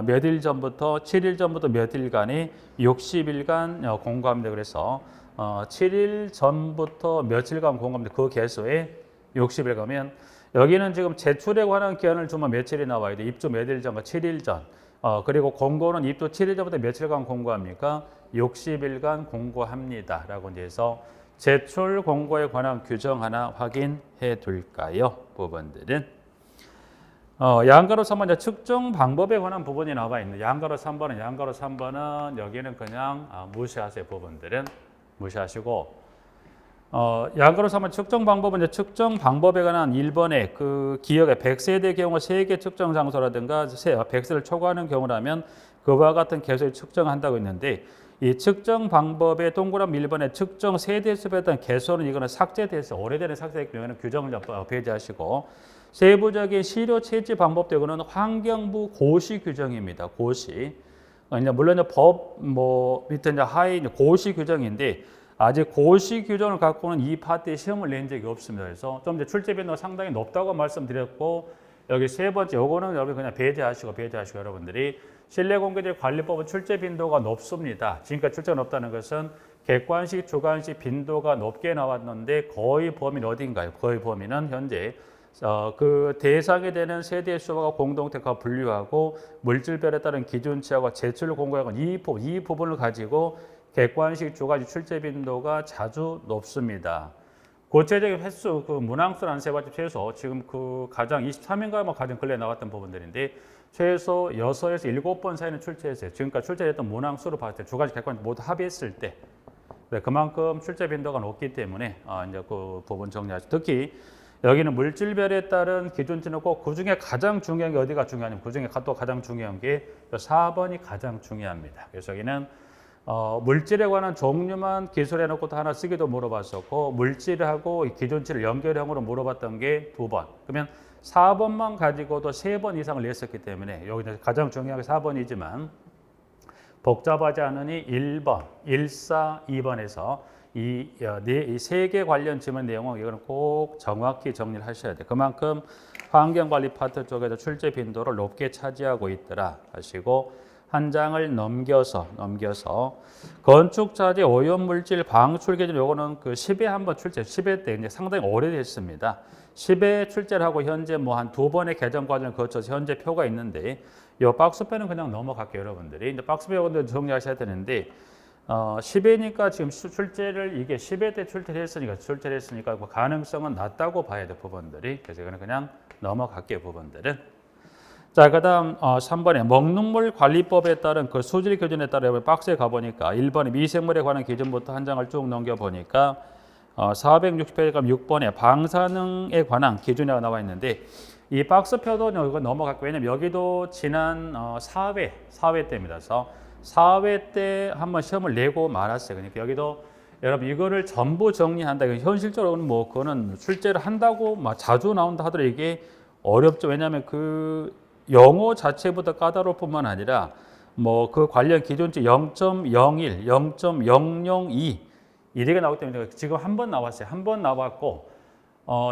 몇 일 전부터 7일 전부터 몇 일간에 60일간 공고합니다. 그래서 7일 전부터 며칠간 공고합니다. 그 개수에 60일 가면 여기는 지금 제출에 관한 기한을 주면 며칠이 나와야 돼. 입주 몇 일 전과 7일 전. 그리고 공고는 입주 7일 전부터 며칠간 공고합니까? 60일간 공고합니다. 라고 이제 해서 제출 공고에 관한 규정 하나 확인해 둘까요? 부분들은. 양가로 3번 측정 방법에 관한 부분이 나와 있는 양가로 3번은 여기는 그냥 무시하세요. 부분들은 무시하시고 양가로 3번 측정 방법은 측정 방법에 관한 1번의 그 기억의 100세대 경우 세개 측정 장소라든가 100세를 초과하는 경우라면 그와 같은 개수를 측정한다고 했는데 이 측정 방법의 동그라미 1번의 측정 세대수에 대한 개수는 이거는 삭제돼서 오래전에 삭제됐기 때문에 규정을 배제하시고 세부적인 시료 채취 방법도 이거는 환경부 고시 규정입니다. 고시. 물론 밑에 하위 고시 규정인데 아직 고시 규정을 갖고는 이 파트에 시험을 낸 적이 없습니다. 그래서 좀 이제 출제 빈도가 상당히 높다고 말씀드렸고 여기 세 번째 요거는 여러분 그냥 배제하시고 여러분들이 실내공개질 관리법은 출제 빈도가 높습니다. 지금까지 출제가 높다는 것은 객관식, 주관식 빈도가 높게 나왔는데 거의 범위는 어딘가요? 거의 범위는 현재 그 대상이 되는 세대 수와 공동택과 분류하고 물질별에 따른 기준치하고 제출 공고하고 이 부분을 가지고 객관식, 주관식 출제 빈도가 자주 높습니다. 구체적인 횟수, 그 문항수는 안 세봤지 최소 지금 그 가장 23인가 뭐 가장 근래 나왔던 부분들인데 최소 6에서 7번 사이는 출제했어요. 지금까지 출제했던 문항수로 봤을 때 주관식, 객관식 모두 합의했을 때 그만큼 출제 빈도가 높기 때문에 이제 그 부분 정리하죠. 특히 여기는 물질별에 따른 기준치는 꼭 그중에 가장 중요한 게 어디가 중요하냐면 그중에 또 가장 중요한 게 4번이 가장 중요합니다. 그래서 여기는 물질에 관한 종류만 기술해놓고 또 하나 쓰기도 물어봤었고 물질하고 기준치를 연결형으로 물어봤던 게 2번. 그러면 4번만 가지고도 3번 이상을 냈었기 때문에 여기 가장 중요한 게 4번이지만 복잡하지 않으니 1번, 1, 4, 2번에서 이 세 개 관련 질문 내용은 이거는 꼭 정확히 정리를 하셔야 돼요. 그만큼 환경관리 파트 쪽에서 출제 빈도를 높게 차지하고 있더라 하시고 한 장을 넘겨서 건축자재 오염물질 방출 기준 요거는 그 10회 한번 출제 10회 때 이제 상당히 오래됐습니다. 10회 출제를 하고 현재 뭐 한 2번의 개정 과정을 거쳐서 현재 표가 있는데 이 박스표는 그냥 넘어갈게요, 여러분들이. 이제 박스표 정리하셔야 되는데 10회니까 지금 출제를 이게 10회 때 출제를 했으니까 그 가능성은 낮다고 봐야 돼 부분들이. 그래서 이거는 그냥 넘어갈게요 부분들은. 자, 그다음 3번에 먹는물 관리법에 따른 그 수질 기준에 따라 박스에 가보니까 1번에 미생물에 관한 기준부터 한 장을 쭉 넘겨보니까 460페이지 가면 6번에 방사능에 관한 기준이 나와 있는데 이 박스표도 이거 넘어갈게요. 왜냐면 여기도 지난 4회 때입니다. 그래서 4회 때 한번 시험을 내고 말았어요. 그러니까 여기도 여러분 이거를 전부 정리한다. 현실적으로는 뭐 그거는 출제를 한다고 막 자주 나온다 하더라도 이게 어렵죠. 왜냐하면 그 영어 자체부터 까다로울 뿐만 아니라 뭐 그 관련 기준치 0.01, 0.002 이렇게 나오기 때문에 지금 한 번 나왔어요. 한 번 나왔고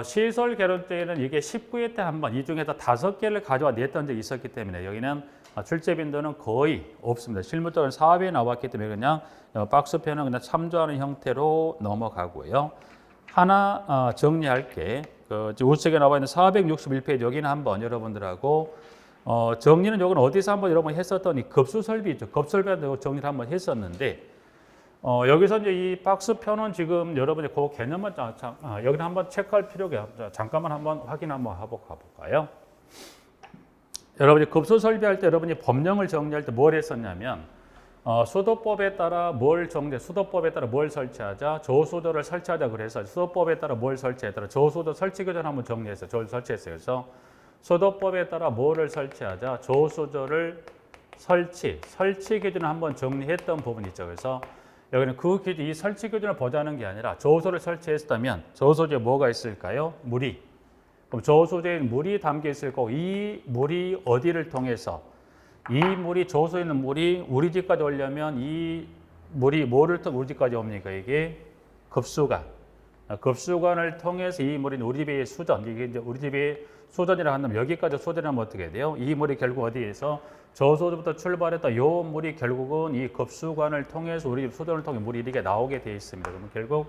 시설 개론 때는 이게 19회 때 한 번, 이 중에서 5개를 가져와 냈던 적이 있었기 때문에 여기는 출제 빈도는 거의 없습니다. 실무적으로 4회에 나왔기 때문에 그냥 박스편은 그냥 참조하는 형태로 넘어가고요. 하나 정리할게. 그 우측에 나와 있는 461페이지 여기는 한번 여러분들하고 정리는 요건 어디서 한번 여러분 했었던 이 급수설비 있죠. 급수설비한테 정리를 한번 했었는데 여기서 이제 이 박스편은 지금 여러분이 그 개념만 여기는 한번 체크할 필요가 잠깐만 한번 확인 한번 해볼까요? 여러분이 급수 설비할 때 여러분이 법령을 정리할 때 뭘 했었냐면 수도법에 따라 수도법에 따라 뭘 설치하자, 저수도를 설치하자 그래서 수도법에 따라 뭘 설치했더라. 저수도 설치 규정 한번 정리했어요. 저를 설치했어요. 그래서 수도법에 따라 뭐를 설치하자, 저수도를 설치 기준을 한번 정리했던 부분이 있죠. 그래서 여기는 그 기준, 이 설치 기준을 보자는 게 아니라 저수도를 설치했다면 저수도에 뭐가 있을까요? 물이. 그럼 저수도에 물이 담겨 있을 거고 이 물이 어디를 통해서 이 물이 저수도에 있는 물이 우리 집까지 오려면 이 물이 뭐를 통해 우리 집까지 옵니까? 이게 급수관. 급수관을 통해서 이 물이 우리 집의 수전, 이게 이제 우리 집의 수전이라 한다면 여기까지 수전하면 어떻게 돼요? 이 물이 결국 어디에서 저수도부터 출발했다. 요 물이 결국은 이 급수관을 통해서 우리 집 수전을 통해 물이 이렇게 나오게 되어 있습니다. 그러면 결국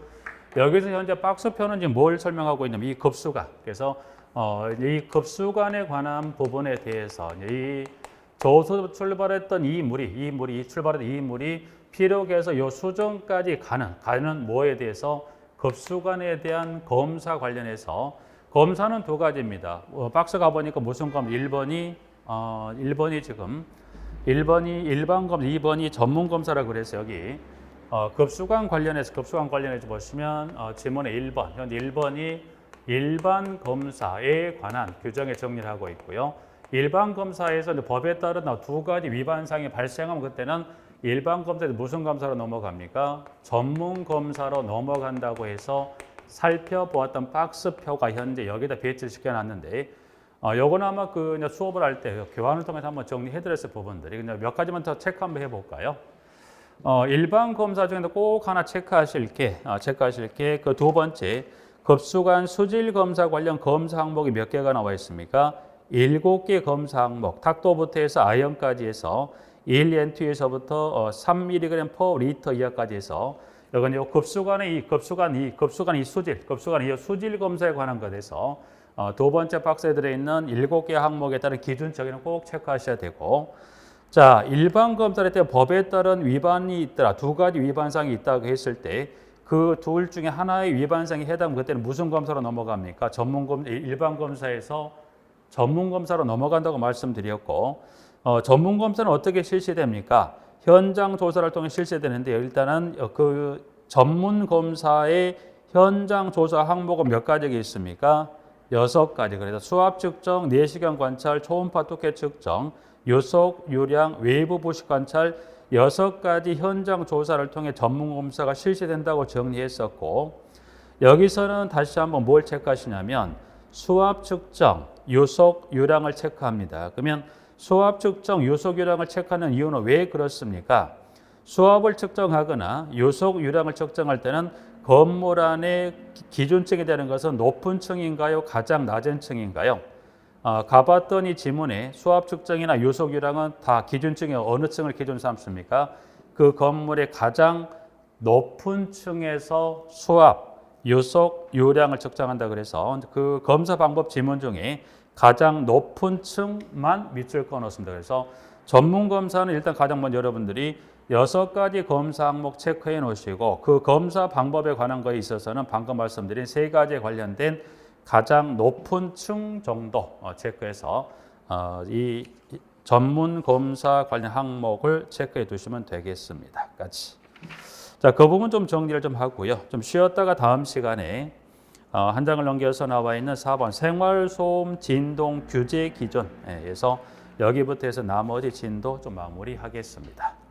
여기서 현재 박스표는 지금 뭘 설명하고 있냐면 이 급수관. 그래서 이 급수관에 관한 부분에 대해서 이 저수도 출발했던 이 물이 출발했던 이 물이 피력해서 요 수전까지 가는 뭐에 대해서 급수관에 대한 검사 관련해서 검사는 두 가지입니다. 박스 가보니까 무슨 검사? 1번이 지금 1번이 일반 검사, 2번이 전문 검사라고 그래서 여기 급수관 관련해서 보시면 지문의 1번, 현재 1번이 일반 검사에 관한 규정에 정리를 하고 있고요. 일반 검사에서 법에 따른 두 가지 위반 사항이 발생하면 그때는 일반 검사에서 무슨 검사로 넘어갑니까? 전문 검사로 넘어간다고 해서 살펴보았던 박스표가 현재 여기다 배치를 시켜놨는데 요거는 아마 그 수업을 할 때 교환을 통해서 한번 정리해드렸을 부분들이 그냥 몇 가지만 더 체크 한번 해볼까요? 일반 검사 중에도 꼭 하나 체크하실 게 그 두 번째 급수관 수질 검사 관련 검사 항목이 몇 개가 나와 있습니까? 7개 검사 항목, 탁도부터 해서 아연까지 해서 1N2에서부터 3mg/L 이하까지 해서 이건 급수관의 수질 검사에 관한 것에서 두 번째 박스에 들어있는 7개 항목에 따른 기준적인 꼭 체크하셔야 되고, 자, 일반 검사를 때 법에 따른 위반이 있더라. 두 가지 위반사항이 있다고 했을 때 그 둘 중에 하나의 위반사항이 해당하면 그때는 무슨 검사로 넘어갑니까? 일반 검사에서 전문 검사로 넘어간다고 말씀드렸고, 전문 검사는 어떻게 실시됩니까? 현장 조사를 통해 실시되는데 일단은 그 전문 검사의 현장 조사 항목은 몇 가지가 있습니까? 6가지. 그래서 수압 측정, 내시경 관찰, 초음파 투께 측정, 요속, 유량, 외부 부식 관찰 6가지 현장 조사를 통해 전문 검사가 실시된다고 정리했었고, 여기서는 다시 한번 뭘 체크하시냐면 수압 측정, 요속, 유량을 체크합니다. 그러면 수압 측정, 요속, 유량을 체크하는 이유는 왜 그렇습니까? 수압을 측정하거나 요속, 유량을 측정할 때는 건물 안에 기준층이 되는 것은 높은 층인가요? 가장 낮은 층인가요? 가봤더니 지문에 수압 측정이나 요속, 유량은 다 기준층이 어느 층을 기준 삼습니까? 그 건물의 가장 높은 층에서 수압, 요속, 유량을 측정한다 그래서 그 검사 방법 지문 중에 가장 높은 층만 밑줄 그어 놓습니다. 그래서 전문 검사는 일단 가장 먼저 여러분들이 6가지 검사 항목 체크해 놓으시고 그 검사 방법에 관한 거에 있어서는 방금 말씀드린 3가지에 관련된 가장 높은 층 정도 체크해서 이 전문 검사 관련 항목을 체크해 두시면 되겠습니다. 까지. 자, 그 부분 좀 정리를 좀 하고요. 좀 쉬었다가 다음 시간에 한 장을 넘겨서 나와 있는 4번 생활소음 진동 규제 기준에서 여기부터 해서 나머지 진도 좀 마무리하겠습니다.